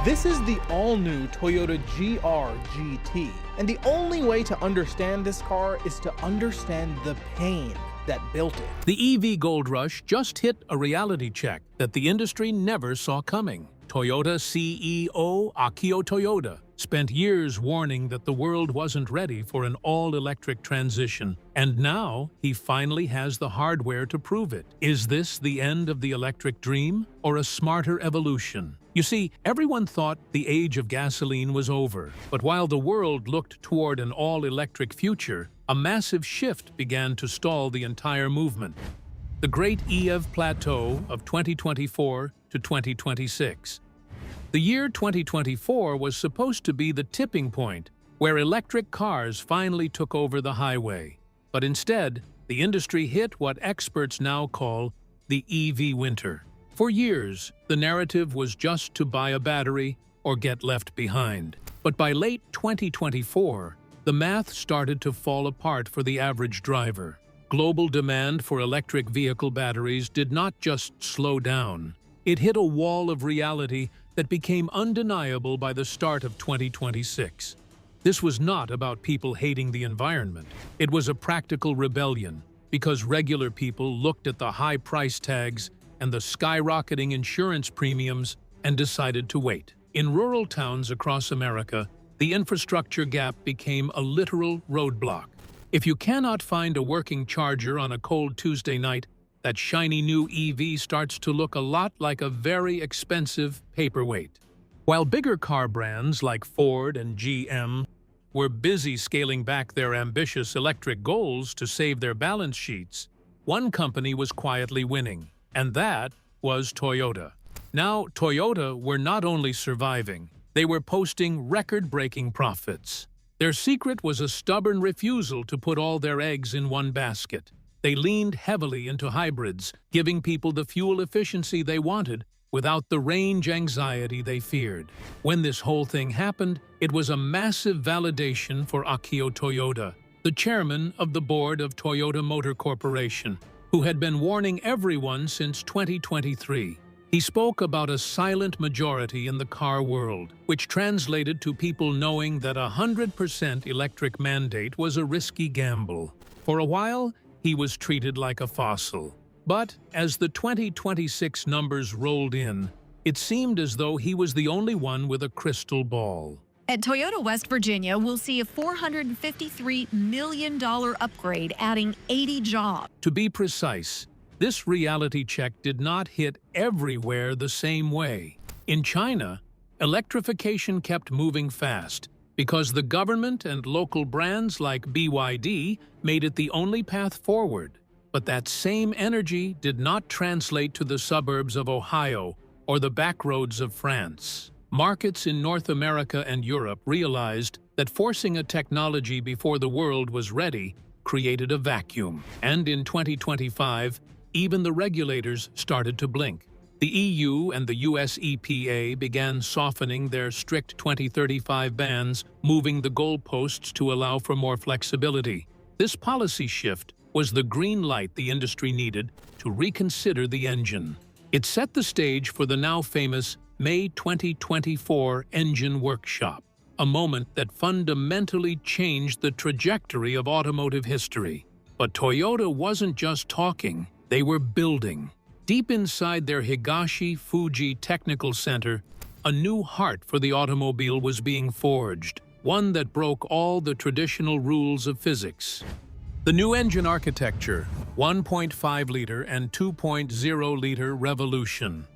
This is the all-new Toyota GR GT, and the only way to understand this car is to understand the pain that built it. The EV gold rush just hit a reality check that the industry never saw coming. Toyota CEO Akio Toyoda spent years warning that the world wasn't ready for an all-electric transition, and now he finally has the hardware to prove it. Is this the end of the electric dream, or a smarter evolution? You see, everyone thought the age of gasoline was over, but while the world looked toward an all-electric future, a massive shift began to stall the entire movement. The Great EV Plateau of 2024 to 2026. The year 2024 was supposed to be the tipping point where electric cars finally took over the highway. But instead, the industry hit what experts now call the EV winter. For years, the narrative was just to buy a battery or get left behind. But by late 2024, the math started to fall apart for the average driver. Global demand for electric vehicle batteries did not just slow down. It hit a wall of reality that became undeniable by the start of 2026. This was not about people hating the environment. It was a practical rebellion, because regular people looked at the high price tags and the skyrocketing insurance premiums and decided to wait. In rural towns across America, the infrastructure gap became a literal roadblock. If you cannot find a working charger on a cold Tuesday night, that shiny new EV starts to look a lot like a very expensive paperweight. While bigger car brands like Ford and GM were busy scaling back their ambitious electric goals to save their balance sheets, one company was quietly winning, and that was Toyota. Now, Toyota were not only surviving, they were posting record-breaking profits. Their secret was a stubborn refusal to put all their eggs in one basket. They leaned heavily into hybrids, giving people the fuel efficiency they wanted without the range anxiety they feared. When this whole thing happened, it was a massive validation for Akio Toyoda, the chairman of the board of Toyota Motor Corporation, who had been warning everyone since 2023. He spoke about a silent majority in the car world, which translated to people knowing that a 100% electric mandate was a risky gamble. For a while, he was treated like a fossil. But as the 2026 numbers rolled in, it seemed as though he was the only one with a crystal ball. At Toyota West Virginia, we'll see a $453 million upgrade, adding 80 jobs. To be precise, this reality check did not hit everywhere the same way. In China, electrification kept moving fast because the government and local brands like BYD made it the only path forward. But that same energy did not translate to the suburbs of Ohio or the backroads of France. Markets in North America and Europe realized that forcing a technology before the world was ready created a vacuum. And in 2025, even the regulators started to blink. The EU and the US EPA began softening their strict 2035 bans, moving the goalposts to allow for more flexibility. This policy shift was the green light the industry needed to reconsider the engine. It set the stage for the now famous May 2024 engine workshop, a moment that fundamentally changed the trajectory of automotive history. But Toyota wasn't just talking, they were building. Deep inside their Higashi-Fuji Technical Center, a new heart for the automobile was being forged, one that broke all the traditional rules of physics. The new engine architecture, 1.5-liter and 2.0-liter revolution.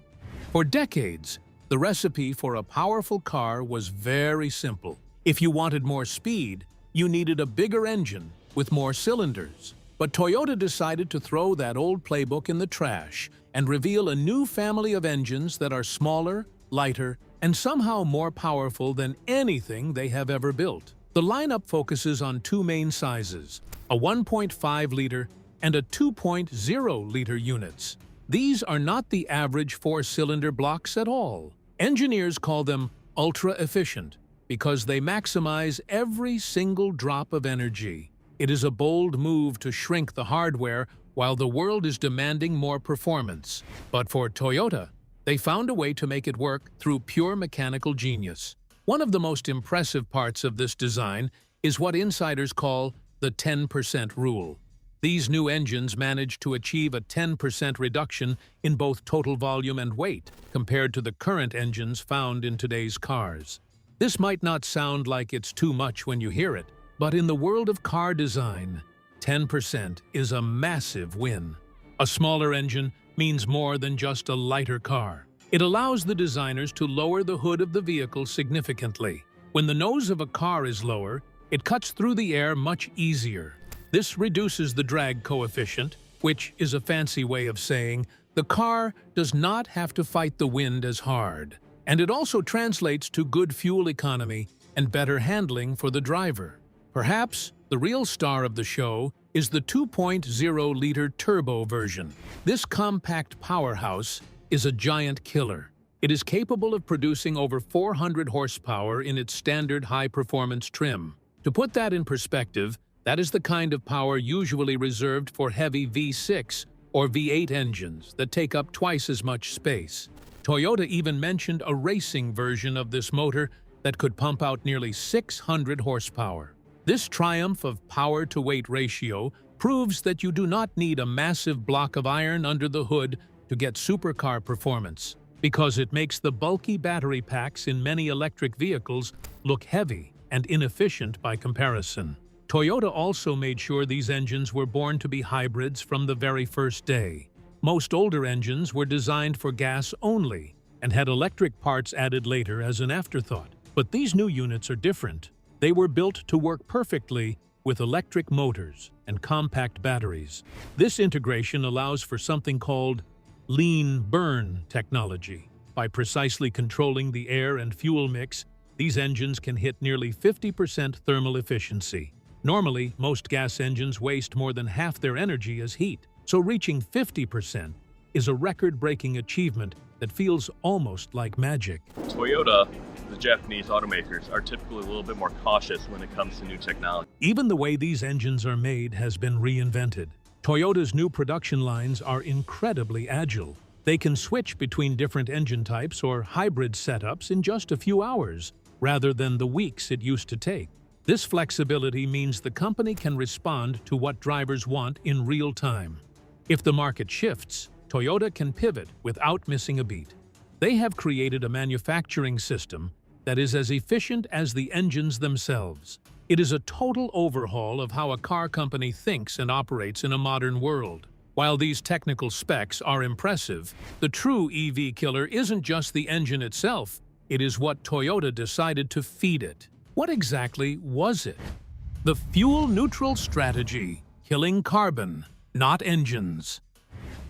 For decades, the recipe for a powerful car was very simple. If you wanted more speed, you needed a bigger engine with more cylinders. But Toyota decided to throw that old playbook in the trash and reveal a new family of engines that are smaller, lighter, and somehow more powerful than anything they have ever built. The lineup focuses on two main sizes, a 1.5-liter and a 2.0-liter units. These are not the average four-cylinder blocks at all. Engineers call them ultra-efficient because they maximize every single drop of energy. It is a bold move to shrink the hardware while the world is demanding more performance. But for Toyota, They found a way to make it work through pure mechanical genius. One of the most impressive parts of this design is what insiders call the 10% rule. These new engines managed to achieve a 10% reduction in both total volume and weight compared to the current engines found in today's cars. This might not sound like it's too much when you hear it, but in the world of car design, 10% is a massive win. A smaller engine means more than just a lighter car. It allows the designers to lower the hood of the vehicle significantly. When the nose of a car is lower, it cuts through the air much easier. This reduces the drag coefficient, which is a fancy way of saying the car does not have to fight the wind as hard. And it also translates to good fuel economy and better handling for the driver. Perhaps the real star of the show is the 2.0-liter turbo version. This compact powerhouse is a giant killer. It is capable of producing over 400 horsepower in its standard high-performance trim. To put that in perspective, that is the kind of power usually reserved for heavy V6 or V8 engines that take up twice as much space. Toyota even mentioned a racing version of this motor that could pump out nearly 600 horsepower. This triumph of power-to-weight ratio proves that you do not need a massive block of iron under the hood to get supercar performance, because it makes the bulky battery packs in many electric vehicles look heavy and inefficient by comparison. Toyota also made sure these engines were born to be hybrids from the very first day. Most older engines were designed for gas only and had electric parts added later as an afterthought. But these new units are different. They were built to work perfectly with electric motors and compact batteries. This integration allows for something called lean burn technology. By precisely controlling the air and fuel mix, these engines can hit nearly 50% thermal efficiency. Normally, most gas engines waste more than half their energy as heat, so reaching 50% is a record-breaking achievement that feels almost like magic. Toyota, the Japanese automakers, are typically a little bit more cautious when it comes to new technology. Even the way these engines are made has been reinvented. Toyota's new production lines are incredibly agile. They can switch between different engine types or hybrid setups in just a few hours, rather than the weeks it used to take. This flexibility means the company can respond to what drivers want in real time. If the market shifts, Toyota can pivot without missing a beat. They have created a manufacturing system that is as efficient as the engines themselves. It is a total overhaul of how a car company thinks and operates in a modern world. While these technical specs are impressive, the true EV killer isn't just the engine itself, it is what Toyota decided to feed it. What exactly was it? The fuel-neutral strategy, killing carbon, not engines.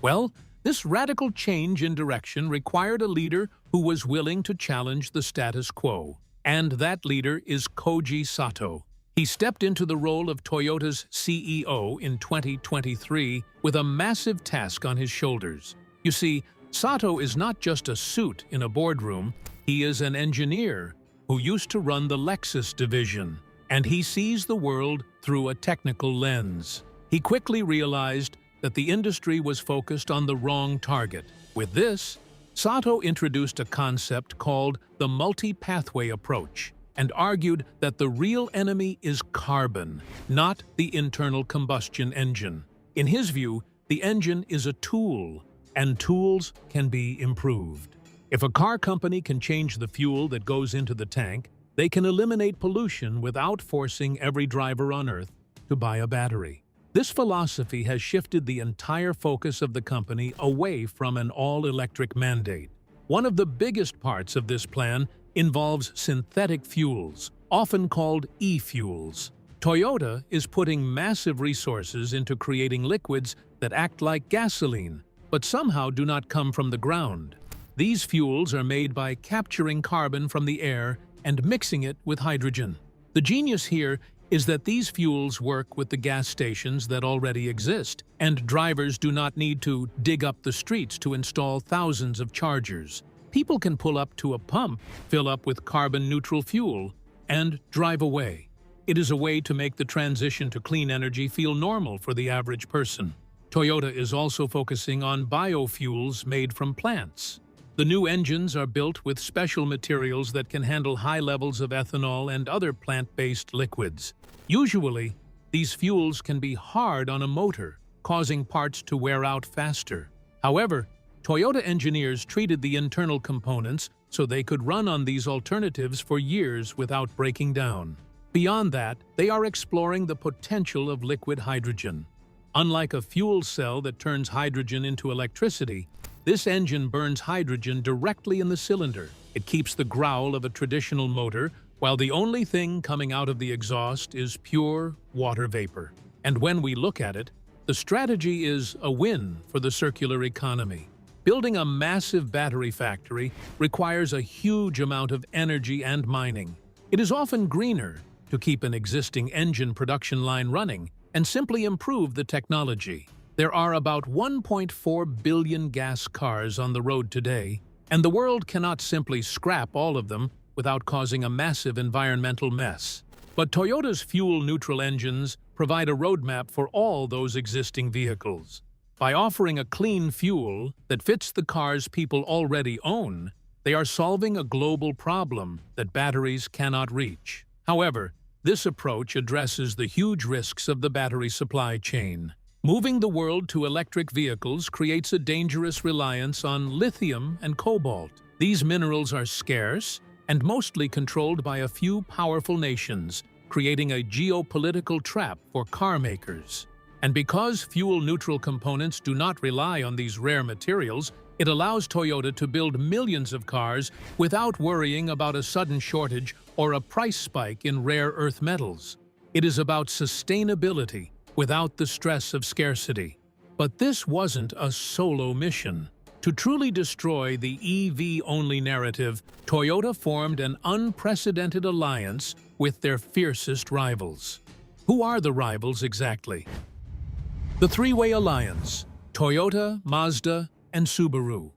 Well, this radical change in direction required a leader who was willing to challenge the status quo. And that leader is Koji Sato. He stepped into the role of Toyota's CEO in 2023 with a massive task on his shoulders. You see, Sato is not just a suit in a boardroom, he is an engineer who used to run the Lexus division, and he sees the world through a technical lens. He quickly realized that the industry was focused on the wrong target. With this, Sato introduced a concept called the multi-pathway approach and argued that the real enemy is carbon, not the internal combustion engine. In his view, the engine is a tool, and tools can be improved. If a car company can change the fuel that goes into the tank, they can eliminate pollution without forcing every driver on Earth to buy a battery. This philosophy has shifted the entire focus of the company away from an all-electric mandate. One of the biggest parts of this plan involves synthetic fuels, often called e-fuels. Toyota is putting massive resources into creating liquids that act like gasoline, but somehow do not come from the ground. These fuels are made by capturing carbon from the air and mixing it with hydrogen. The genius here is that these fuels work with the gas stations that already exist, and drivers do not need to dig up the streets to install thousands of chargers. People can pull up to a pump, fill up with carbon-neutral fuel, and drive away. It is a way to make the transition to clean energy feel normal for the average person. Toyota is also focusing on biofuels made from plants. The new engines are built with special materials that can handle high levels of ethanol and other plant-based liquids. Usually, these fuels can be hard on a motor, causing parts to wear out faster. However, Toyota engineers treated the internal components so they could run on these alternatives for years without breaking down. Beyond that, they are exploring the potential of liquid hydrogen. Unlike a fuel cell that turns hydrogen into electricity, this engine burns hydrogen directly in the cylinder. It keeps the growl of a traditional motor, while the only thing coming out of the exhaust is pure water vapor. And when we look at it, the strategy is a win for the circular economy. Building a massive battery factory requires a huge amount of energy and mining. It is often greener to keep an existing engine production line running and simply improve the technology. There are about 1.4 billion gas cars on the road today, and the world cannot simply scrap all of them without causing a massive environmental mess. But Toyota's fuel-neutral engines provide a roadmap for all those existing vehicles. By offering a clean fuel that fits the cars people already own, they are solving a global problem that batteries cannot reach. However, this approach addresses the huge risks of the battery supply chain. Moving the world to electric vehicles creates a dangerous reliance on lithium and cobalt. These minerals are scarce and mostly controlled by a few powerful nations, creating a geopolitical trap for car makers. And because fuel-neutral components do not rely on these rare materials, it allows Toyota to build millions of cars without worrying about a sudden shortage or a price spike in rare earth metals. It is about sustainability without the stress of scarcity. But this wasn't a solo mission. To truly destroy the EV-only narrative, Toyota formed an unprecedented alliance with their fiercest rivals. Who are the rivals exactly? The three-way alliance: Toyota, Mazda, and Subaru.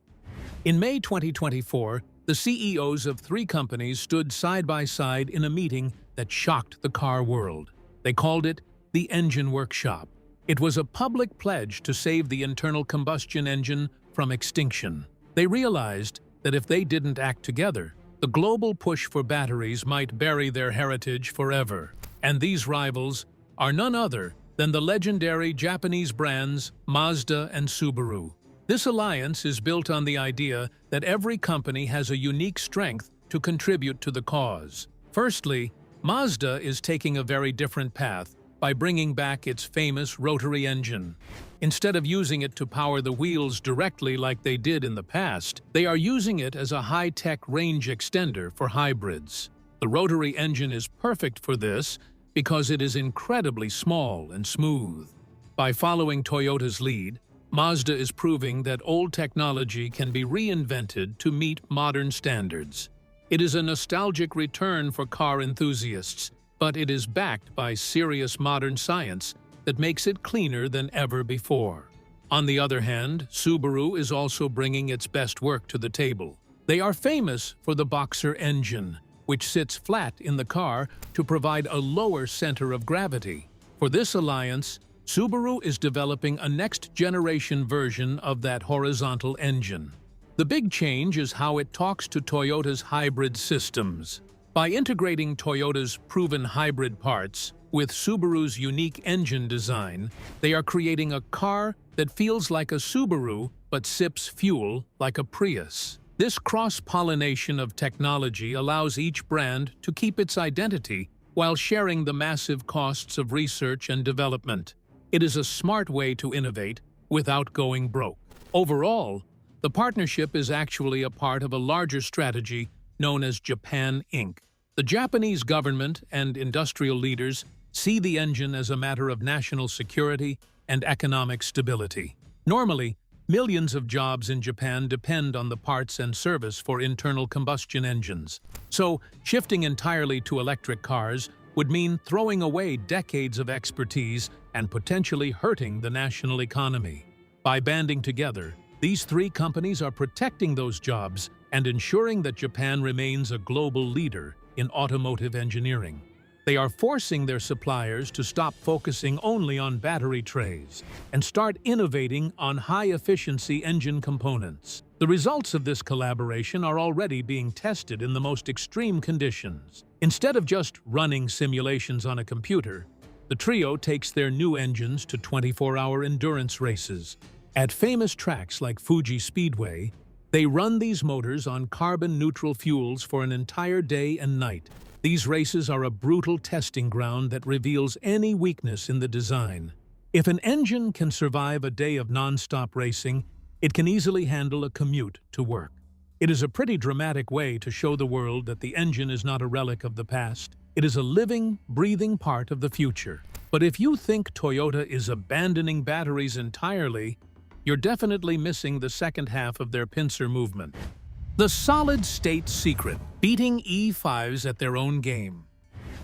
In May 2024, the CEOs of three companies stood side by side in a meeting that shocked the car world. They called it the Engine Workshop. It was a public pledge to save the internal combustion engine from extinction. They realized that if they didn't act together, the global push for batteries might bury their heritage forever. And these rivals are none other than the legendary Japanese brands Mazda and Subaru. This alliance is built on the idea that every company has a unique strength to contribute to the cause. Firstly, Mazda is taking a very different path by bringing back its famous rotary engine. Instead of using it to power the wheels directly like they did in the past, they are using it as a high-tech range extender for hybrids. The rotary engine is perfect for this because it is incredibly small and smooth. By following Toyota's lead, Mazda is proving that old technology can be reinvented to meet modern standards. It is a nostalgic return for car enthusiasts, but it is backed by serious modern science that makes it cleaner than ever before. On the other hand, Subaru is also bringing its best work to the table. They are famous for the Boxer engine, which sits flat in the car to provide a lower center of gravity. For this alliance, Subaru is developing a next-generation version of that horizontal engine. The big change is how it talks to Toyota's hybrid systems. By integrating Toyota's proven hybrid parts with Subaru's unique engine design, they are creating a car that feels like a Subaru but sips fuel like a Prius. This cross-pollination of technology allows each brand to keep its identity while sharing the massive costs of research and development. It is a smart way to innovate without going broke. Overall, the partnership is actually a part of a larger strategy known as Japan Inc. The Japanese government and industrial leaders see the engine as a matter of national security and economic stability. Normally, millions of jobs in Japan depend on the parts and service for internal combustion engines. So, shifting entirely to electric cars would mean throwing away decades of expertise and potentially hurting the national economy. By banding together, these three companies are protecting those jobs and ensuring that Japan remains a global leader in automotive engineering. They are forcing their suppliers to stop focusing only on battery trays and start innovating on high-efficiency engine components. The results of this collaboration are already being tested in the most extreme conditions. Instead of just running simulations on a computer, the trio takes their new engines to 24-hour endurance races. At famous tracks like Fuji Speedway, they run these motors on carbon-neutral fuels for an entire day and night. These races are a brutal testing ground that reveals any weakness in the design. If an engine can survive a day of non-stop racing, it can easily handle a commute to work. It is a pretty dramatic way to show the world that the engine is not a relic of the past. It is a living, breathing part of the future. But if you think Toyota is abandoning batteries entirely, you're definitely missing the second half of their pincer movement. The solid-state secret, beating E5s at their own game.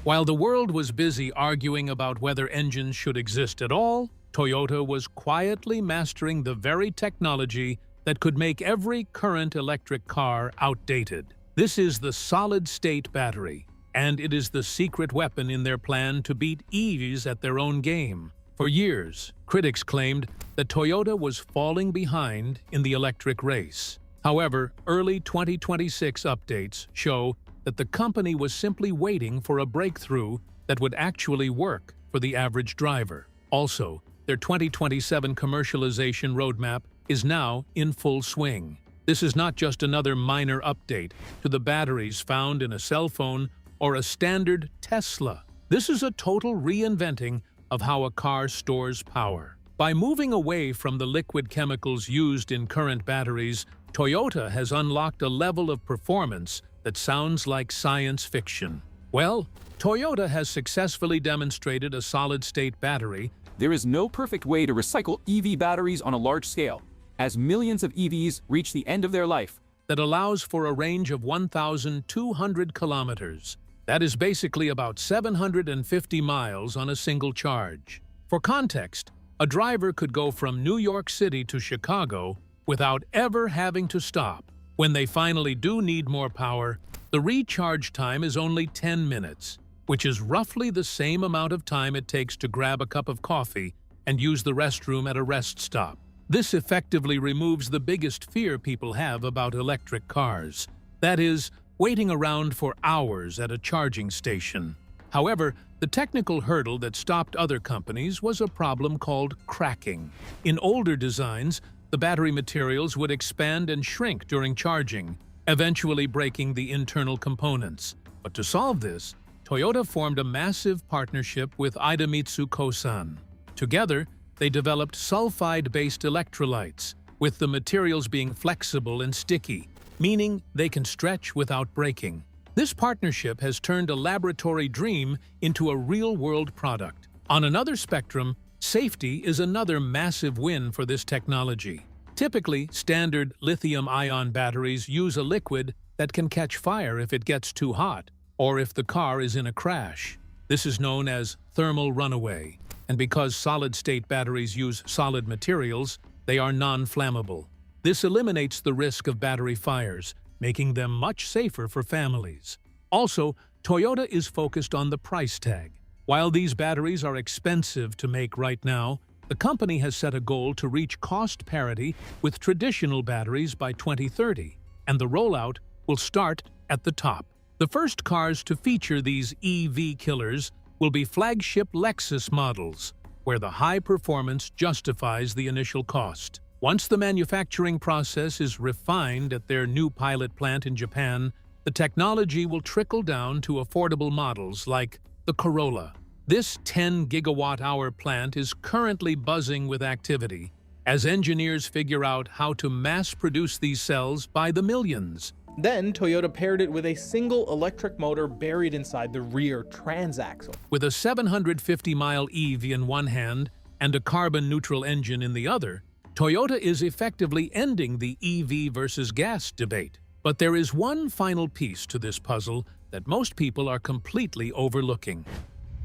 While the world was busy arguing about whether engines should exist at all, Toyota was quietly mastering the very technology that could make every current electric car outdated. This is the solid-state battery, and it is the secret weapon in their plan to beat EVs at their own game. For years, critics claimed that Toyota was falling behind in the electric race. However, early 2026 updates show that the company was simply waiting for a breakthrough that would actually work for the average driver. Also, their 2027 commercialization roadmap is now in full swing. This is not just another minor update to the batteries found in a cell phone or a standard Tesla. This is a total reinventing of how a car stores power. By moving away from the liquid chemicals used in current batteries, Toyota has unlocked a level of performance that sounds like science fiction. Well, Toyota has successfully demonstrated a solid-state battery. There is no perfect way to recycle EV batteries on a large scale, as millions of EVs reach the end of their life. That allows for a range of 1,200 kilometers. That is basically about 750 miles on a single charge. For context, a driver could go from New York City to Chicago without ever having to stop. When they finally do need more power, the recharge time is only 10 minutes, which is roughly the same amount of time it takes to grab a cup of coffee and use the restroom at a rest stop. This effectively removes the biggest fear people have about electric cars. That is, waiting around for hours at a charging station. However, the technical hurdle that stopped other companies was a problem called cracking. In older designs, the battery materials would expand and shrink during charging, eventually breaking the internal components. But to solve this, Toyota formed a massive partnership with Idemitsu Kosan. Together, they developed sulfide-based electrolytes, with the materials being flexible and sticky, meaning they can stretch without breaking. This partnership has turned a laboratory dream into a real-world product. On another spectrum, safety is another massive win for this technology. Typically, standard lithium-ion batteries use a liquid that can catch fire if it gets too hot, or if the car is in a crash. This is known as thermal runaway, and because solid-state batteries use solid materials, they are non-flammable. This eliminates the risk of battery fires, making them much safer for families. Also, Toyota is focused on the price tag. While these batteries are expensive to make right now, the company has set a goal to reach cost parity with traditional batteries by 2030, and the rollout will start at the top. The first cars to feature these EV killers will be flagship Lexus models, where the high performance justifies the initial cost. Once the manufacturing process is refined at their new pilot plant in Japan, the technology will trickle down to affordable models like the Corolla. This 10 gigawatt-hour plant is currently buzzing with activity as engineers figure out how to mass-produce these cells by the millions. Then, Toyota paired it with a single electric motor buried inside the rear transaxle. With a 750-mile EV in one hand and a carbon-neutral engine in the other, Toyota is effectively ending the EV versus gas debate. But there is one final piece to this puzzle that most people are completely overlooking.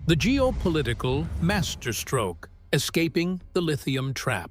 The geopolitical masterstroke, escaping the lithium trap.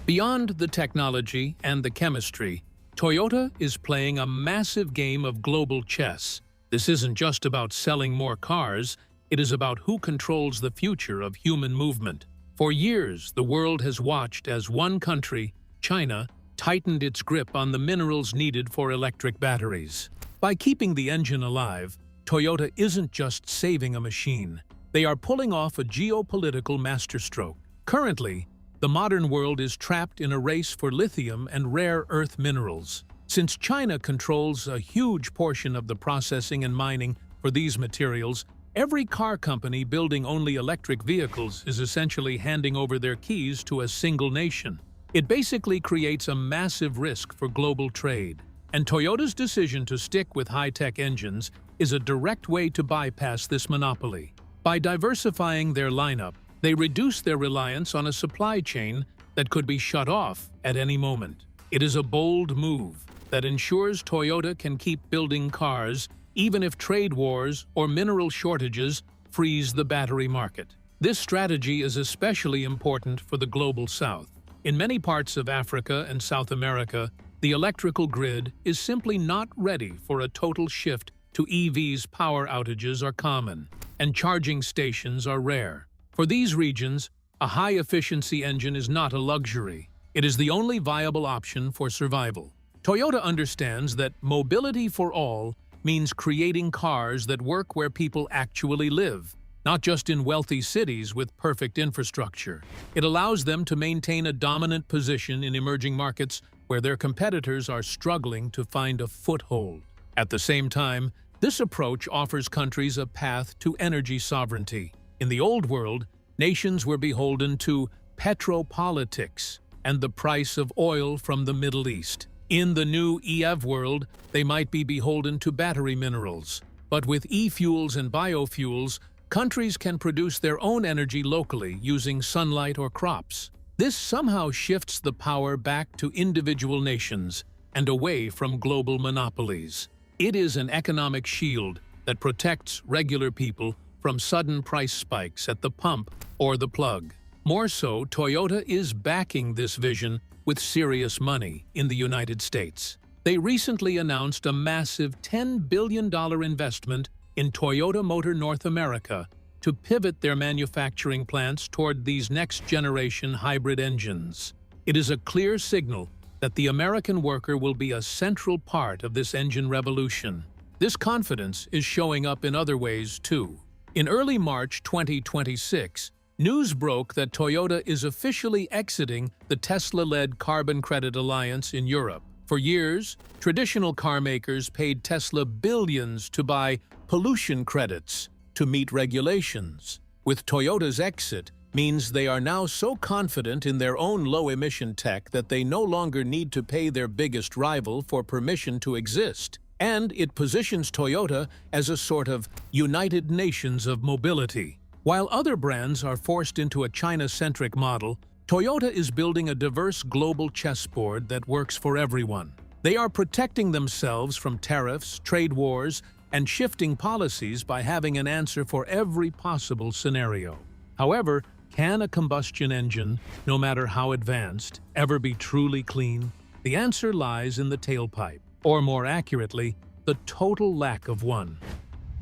Beyond the technology and the chemistry, Toyota is playing a massive game of global chess. This isn't just about selling more cars, it is about who controls the future of human movement. For years, the world has watched as one country, China, tightened its grip on the minerals needed for electric batteries. By keeping the engine alive, Toyota isn't just saving a machine. They are pulling off a geopolitical masterstroke. Currently, the modern world is trapped in a race for lithium and rare earth minerals. Since China controls a huge portion of the processing and mining for these materials, every car company building only electric vehicles is essentially handing over their keys to a single nation. It basically creates a massive risk for global trade. And Toyota's decision to stick with high-tech engines is a direct way to bypass this monopoly. By diversifying their lineup, they reduce their reliance on a supply chain that could be shut off at any moment. It is a bold move that ensures Toyota can keep building cars even if trade wars or mineral shortages freeze the battery market. This strategy is especially important for the global south. In many parts of Africa and South America, the electrical grid is simply not ready for a total shift to EVs. Power outages are common, and charging stations are rare. For these regions, a high-efficiency engine is not a luxury. It is the only viable option for survival. Toyota understands that mobility for all means creating cars that work where people actually live, not just in wealthy cities with perfect infrastructure. It allows them to maintain a dominant position in emerging markets where their competitors are struggling to find a foothold. At the same time, this approach offers countries a path to energy sovereignty. In the old world, nations were beholden to petropolitics and the price of oil from the Middle East. In the new EV world, they might be beholden to battery minerals. But with e-fuels and biofuels, countries can produce their own energy locally using sunlight or crops. This somehow shifts the power back to individual nations and away from global monopolies. It is an economic shield that protects regular people from sudden price spikes at the pump or the plug. More so, Toyota is backing this vision with serious money in the United States. They recently announced a massive $10 billion investment in Toyota Motor North America to pivot their manufacturing plants toward these next-generation hybrid engines. It is a clear signal that the American worker will be a central part of this engine revolution. This confidence is showing up in other ways, too. In early March 2026, news broke that Toyota is officially exiting the Tesla-led Carbon Credit Alliance in Europe. For years, traditional car makers paid Tesla billions to buy pollution credits to meet regulations. With Toyota's exit, means they are now so confident in their own low-emission tech that they no longer need to pay their biggest rival for permission to exist. And it positions Toyota as a sort of United Nations of mobility. While other brands are forced into a China-centric model, Toyota is building a diverse global chessboard that works for everyone. They are protecting themselves from tariffs, trade wars, and shifting policies by having an answer for every possible scenario. However, can a combustion engine, no matter how advanced, ever be truly clean? The answer lies in the tailpipe, or more accurately, the total lack of one.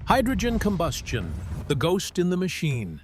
Hydrogen combustion, the ghost in the machine.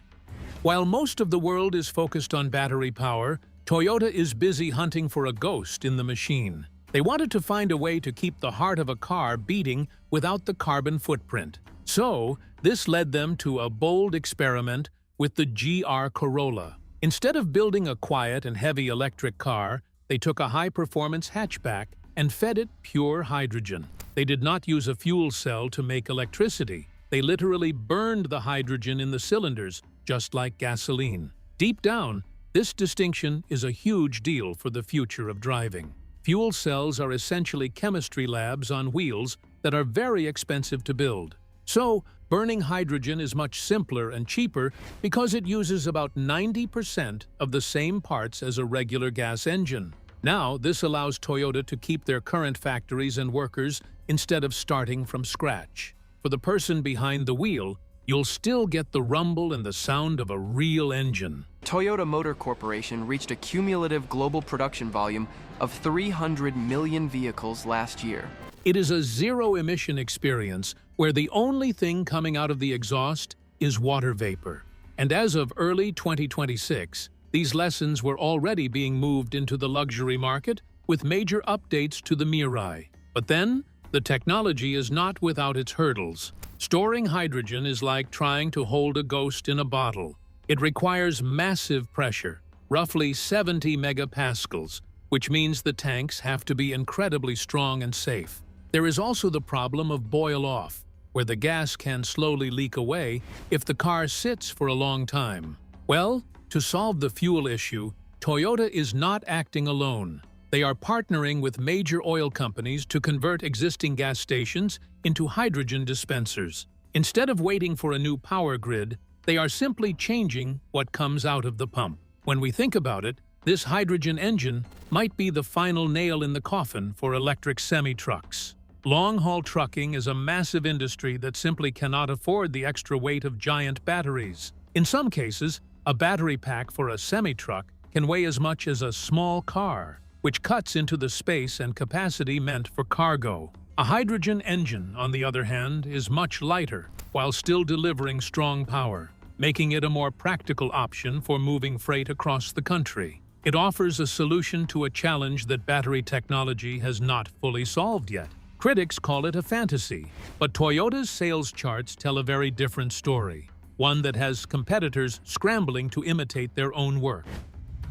While most of the world is focused on battery power, Toyota is busy hunting for a ghost in the machine. They wanted to find a way to keep the heart of a car beating without the carbon footprint. So, this led them to a bold experiment with the GR Corolla. Instead of building a quiet and heavy electric car, they took a high-performance hatchback and fed it pure hydrogen. They did not use a fuel cell to make electricity. They literally burned the hydrogen in the cylinders, just like gasoline. Deep down, this distinction is a huge deal for the future of driving. Fuel cells are essentially chemistry labs on wheels that are very expensive to build. So, burning hydrogen is much simpler and cheaper because it uses about 90% of the same parts as a regular gas engine. Now, this allows Toyota to keep their current factories and workers instead of starting from scratch. For the person behind the wheel, you'll still get the rumble and the sound of a real engine. Toyota Motor Corporation reached a cumulative global production volume of 300 million vehicles last year. It is a zero-emission experience where the only thing coming out of the exhaust is water vapor. And as of early 2026, these lessons were already being moved into the luxury market with major updates to the Mirai. But then, the technology is not without its hurdles. Storing hydrogen is like trying to hold a ghost in a bottle. It requires massive pressure, roughly 70 megapascals, which means the tanks have to be incredibly strong and safe. There is also the problem of boil-off, where the gas can slowly leak away if the car sits for a long time. Well, to solve the fuel issue, Toyota is not acting alone. They are partnering with major oil companies to convert existing gas stations into hydrogen dispensers. Instead of waiting for a new power grid, they are simply changing what comes out of the pump. When we think about it, this hydrogen engine might be the final nail in the coffin for electric semi-trucks. Long-haul trucking is a massive industry that simply cannot afford the extra weight of giant batteries. In some cases, a battery pack for a semi-truck can weigh as much as a small car, which cuts into the space and capacity meant for cargo. A hydrogen engine, on the other hand, is much lighter, while still delivering strong power, making it a more practical option for moving freight across the country. It offers a solution to a challenge that battery technology has not fully solved yet. Critics call it a fantasy, but Toyota's sales charts tell a very different story, one that has competitors scrambling to imitate their own work.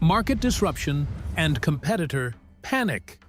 Market disruption and competitor panic.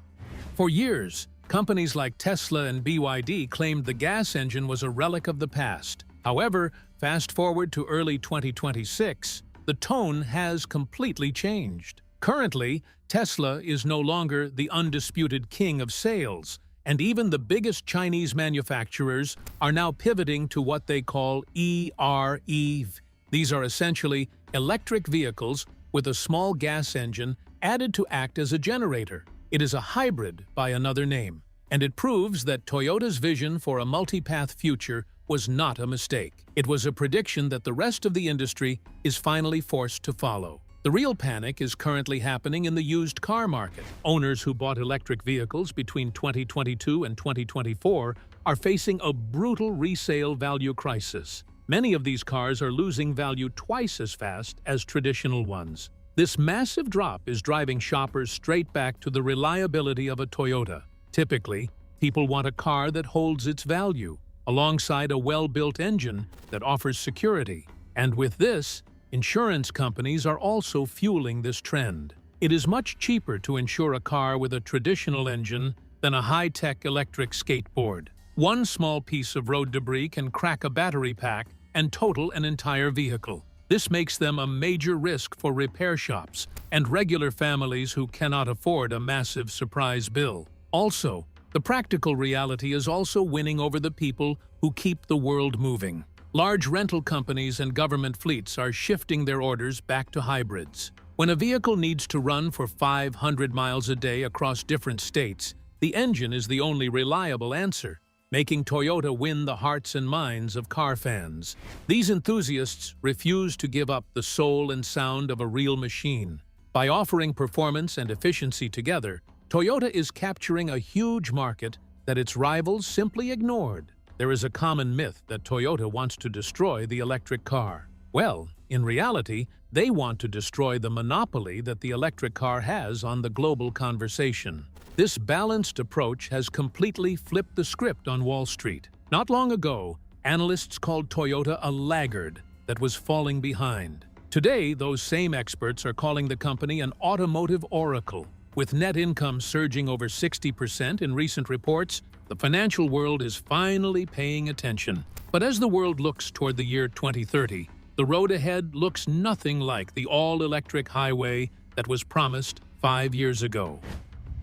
For years, companies like Tesla and BYD claimed the gas engine was a relic of the past. However, fast forward to early 2026, the tone has completely changed. Currently, Tesla is no longer the undisputed king of sales, and even the biggest Chinese manufacturers are now pivoting to what they call EREV. These are essentially electric vehicles with a small gas engine added to act as a generator. It is a hybrid by another name, and it proves that Toyota's vision for a multipath future was not a mistake. It was a prediction that the rest of the industry is finally forced to follow. The real panic is currently happening in the used car market. Owners who bought electric vehicles between 2022 and 2024 are facing a brutal resale value crisis. Many of these cars are losing value twice as fast as traditional ones. This massive drop is driving shoppers straight back to the reliability of a Toyota. Typically, people want a car that holds its value, alongside a well-built engine that offers security. And with this, insurance companies are also fueling this trend. It is much cheaper to insure a car with a traditional engine than a high-tech electric skateboard. One small piece of road debris can crack a battery pack and total an entire vehicle. This makes them a major risk for repair shops and regular families who cannot afford a massive surprise bill. Also, the practical reality is also winning over the people who keep the world moving. Large rental companies and government fleets are shifting their orders back to hybrids. When a vehicle needs to run for 500 miles a day across different states, the engine is the only reliable answer, making Toyota win the hearts and minds of car fans. These enthusiasts refuse to give up the soul and sound of a real machine. By offering performance and efficiency together, Toyota is capturing a huge market that its rivals simply ignored. There is a common myth that Toyota wants to destroy the electric car. Well, in reality, they want to destroy the monopoly that the electric car has on the global conversation. This balanced approach has completely flipped the script on Wall Street. Not long ago, analysts called Toyota a laggard that was falling behind. Today, those same experts are calling the company an automotive oracle. With net income surging over 60% in recent reports, the financial world is finally paying attention. But as the world looks toward the year 2030, the road ahead looks nothing like the all-electric highway that was promised 5 years ago.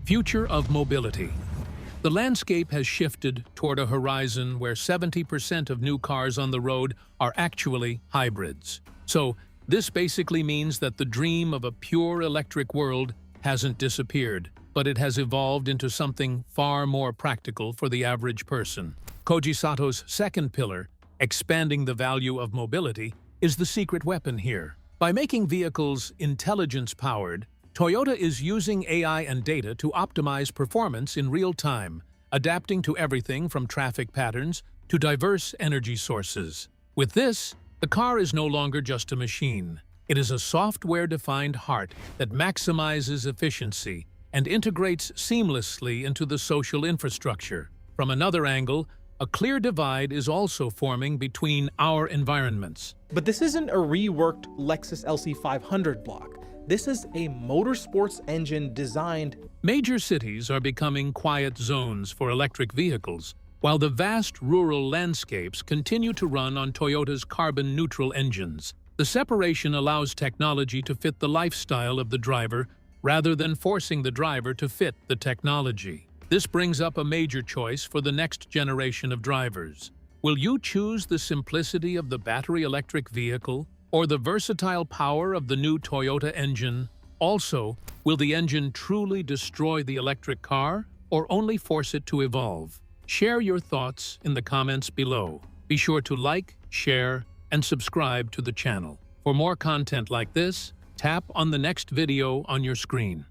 Future of mobility. The landscape has shifted toward a horizon where 70% of new cars on the road are actually hybrids. So, this basically means that the dream of a pure electric world hasn't disappeared, but it has evolved into something far more practical for the average person. Koji Sato's second pillar, expanding the value of mobility, is the secret weapon here. By making vehicles intelligence-powered, Toyota is using AI and data to optimize performance in real time, adapting to everything from traffic patterns to diverse energy sources. With this, the car is no longer just a machine. It is a software-defined heart that maximizes efficiency and integrates seamlessly into the social infrastructure. From another angle, a clear divide is also forming between our environments. But this isn't a reworked Lexus LC500 block. This is a motorsports engine designed. Major cities are becoming quiet zones for electric vehicles, while the vast rural landscapes continue to run on Toyota's carbon-neutral engines. The separation allows technology to fit the lifestyle of the driver rather than forcing the driver to fit the technology. This brings up a major choice for the next generation of drivers. Will you choose the simplicity of the battery electric vehicle or the versatile power of the new Toyota engine? Also, will the engine truly destroy the electric car or only force it to evolve? Share your thoughts in the comments below. Be sure to like, share, and subscribe to the channel. For more content like this, tap on the next video on your screen.